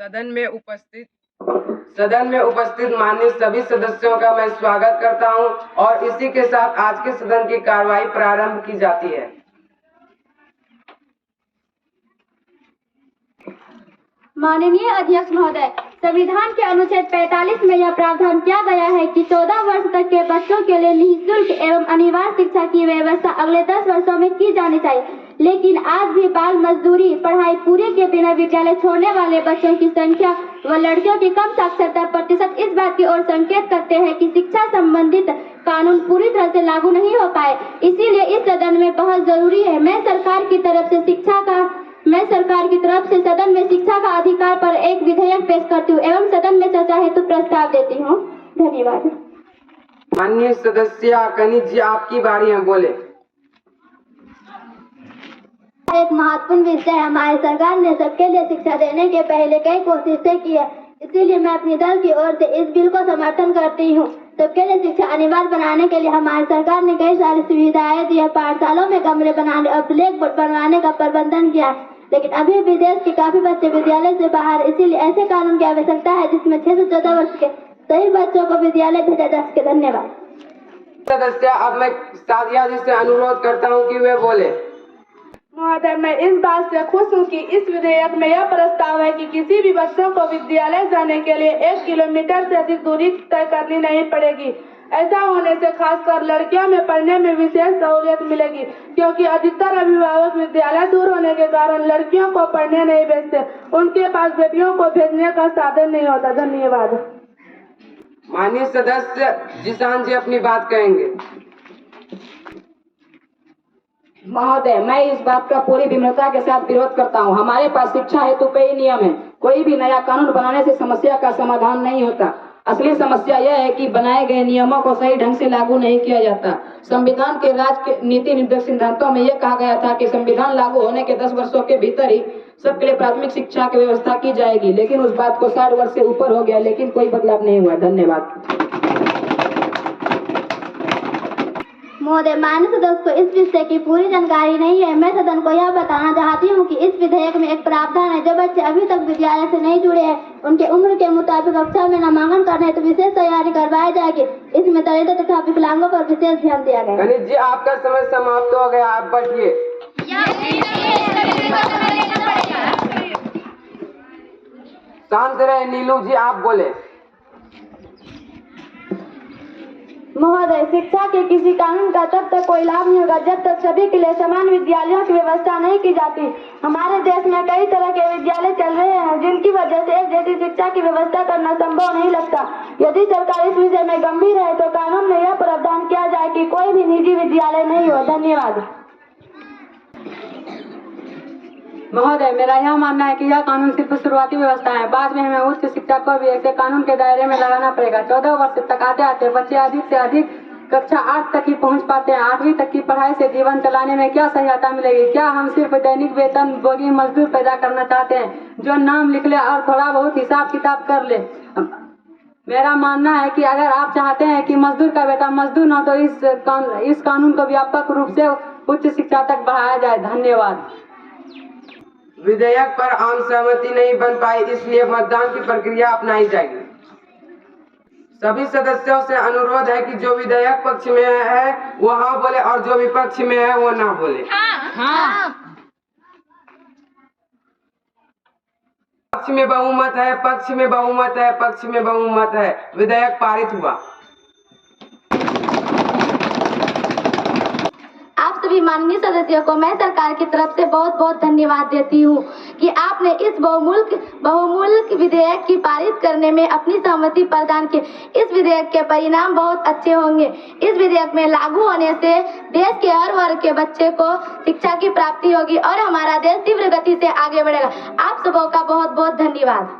सदन में उपस्थित माननीय सभी सदस्यों का मैं स्वागत करता हूं और इसी के साथ आज के सदन की कार्यवाही प्रारंभ की जाती है। माननीय अध्यक्ष महोदय, संविधान के अनुच्छेद 45 में यह प्रावधान किया गया है कि 14 वर्ष तक के बच्चों के लिए निःशुल्क एवं अनिवार्य शिक्षा की व्यवस्था अगले 10 वर्षों में की जानी चाहिए, लेकिन आज भी बाल मजदूरी, पढ़ाई पूरे के बिना विद्यालय छोड़ने वाले बच्चों की संख्या व लड़कियों की कम साक्षरता प्रतिशत इस बात की ओर संकेत करते हैं कि शिक्षा संबंधित कानून पूरी तरह से लागू नहीं हो पाए। इसीलिए इस सदन में बहुत जरूरी है। मैं सरकार की तरफ से सदन में शिक्षा का अधिकार पर एक विधेयक पेश करती हूँ एवं सदन में चर्चा हेतु प्रस्ताव देती हूँ। धन्यवाद। माननीय सदस्य कनिज जी, आपकी बारी है, बोले। एक महत्वपूर्ण विषय है। हमारी सरकार ने सबके लिए शिक्षा देने के पहले कई कोशिशें की है, इसीलिए मैं अपनी दल की ओर से इस बिल को समर्थन करती हूँ। सबके लिए शिक्षा अनिवार्य बनाने के लिए हमारी सरकार ने कई सारी सुविधाएं दी है। पाठशालों में कमरे बनाने और ब्लैक बोर्ड बनवाने का प्रबंधन किया है, लेकिन अभी भी देश के काफी बच्चे विद्यालय से बाहर, इसीलिए ऐसे कानून की आवश्यकता है जिसमें 6 से 14 वर्ष के सभी बच्चों को विद्यालय भेजा जा सके। धन्यवाद। सदस्य, अब मैं सादिया जी से अनुरोध करता हूं कि वे बोले। महोदय, मैं इस बात से खुश हूँ कि इस विधेयक में यह प्रस्ताव है कि किसी भी बच्चों को विद्यालय जाने के लिए 1 किलोमीटर से अधिक दूरी तय करनी नहीं पड़ेगी। ऐसा होने से खासकर लड़कियों में पढ़ने में विशेष सहूलियत मिलेगी, क्योंकि अधिकतर अभिभावक विद्यालय दूर होने के कारण लड़कियों को पढ़ने नहीं भेजते। उनके पास बेटियों को भेजने का साधन नहीं होता। धन्यवाद। माननीय सदस्य जिशान जी अपनी बात कहेंगे। महोदय, मैं इस बात का पूरी विनम्रता के साथ विरोध करता हूँ। हमारे पास शिक्षा हेतु कई नियम है। कोई भी नया कानून बनाने से समस्या का समाधान नहीं होता। असली समस्या यह है कि बनाए गए नियमों को सही ढंग से लागू नहीं किया जाता। संविधान के नीति निर्देशक सिद्धांतों में यह कहा गया था कि संविधान लागू होने के 10 वर्षों के भीतर ही सबके लिए प्राथमिक शिक्षा की व्यवस्था की जाएगी, लेकिन उस बात को 60 वर्ष से ऊपर हो गया, लेकिन कोई बदलाव नहीं हुआ। धन्यवाद। महोदय, माननीय सदस्य को इस विषय की पूरी जानकारी नहीं है। मैं सदन को यह बताना चाहती हूँ कि इस विधेयक में एक प्रावधान है, जो बच्चे अभी तक विद्यालय से नहीं जुड़े हैं, उनके उम्र के मुताबिक कक्षा में नामांकन करने तो विशेष तैयारी करवाई जाएगी। इसमें दलितों तथा विकलांगों पर विशेष ध्यान दिया गया। कनिज जी, आपका समय समाप्त हो गया, आप बैठिए। शांत रहे। नीलू जी, आप बोले। महोदय, शिक्षा के किसी कानून का तब तक कोई लाभ नहीं होगा जब तक सभी के लिए समान विद्यालयों की व्यवस्था नहीं की जाती। हमारे देश में कई तरह के विद्यालय चल रहे हैं, जिनकी वजह से एक जैसी शिक्षा की व्यवस्था करना संभव नहीं लगता। यदि सरकार इस विषय में गंभीर है तो कानून में यह प्रावधान किया जाए कि कोई भी निजी विद्यालय नहीं हो। धन्यवाद। महोदय, मेरा यह मानना है कि यह कानून सिर्फ शुरुआती व्यवस्था है। बाद में हमें उच्च शिक्षा को भी ऐसे कानून के दायरे में लगाना पड़ेगा। 14 वर्ष तक आते आते बच्चे अधिक से अधिक कक्षा 8 तक ही पहुंच पाते हैं। 8वीं तक की पढ़ाई से जीवन चलाने में क्या सहायता मिलेगी? क्या हम सिर्फ दैनिक वेतन भोगी मजदूर पैदा करना चाहते हैं, जो नाम लिख ले और थोड़ा बहुत हिसाब किताब कर ले? मेरा मानना है कि अगर आप चाहते हैं कि मजदूर का बेटा मजदूर न हो, तो इस कानून को व्यापक रूप से उच्च शिक्षा तक बढ़ाया जाए। धन्यवाद। विधेयक पर आम सहमति नहीं बन पाई, इसलिए मतदान की प्रक्रिया अपनाई जाएगी। सभी सदस्यों से अनुरोध है कि जो विधेयक पक्ष में है वो हाँ बोले और जो विपक्ष में है वो ना बोले। हाँ। पक्ष में बहुमत है, पक्ष में बहुमत है, पक्ष में बहुमत है। विधेयक पारित हुआ। आप सभी माननीय सदस्यों को मैं सरकार की तरफ से बहुत बहुत धन्यवाद देती हूँ कि आपने इस बहुमूल्य विधेयक की पारित करने में अपनी सहमति प्रदान की। इस विधेयक के परिणाम बहुत अच्छे होंगे। इस विधेयक में लागू होने से देश के हर वर्ग के बच्चे को शिक्षा की प्राप्ति होगी और हमारा देश तीव्र गति से आगे बढ़ेगा। आप सबों का बहुत बहुत धन्यवाद।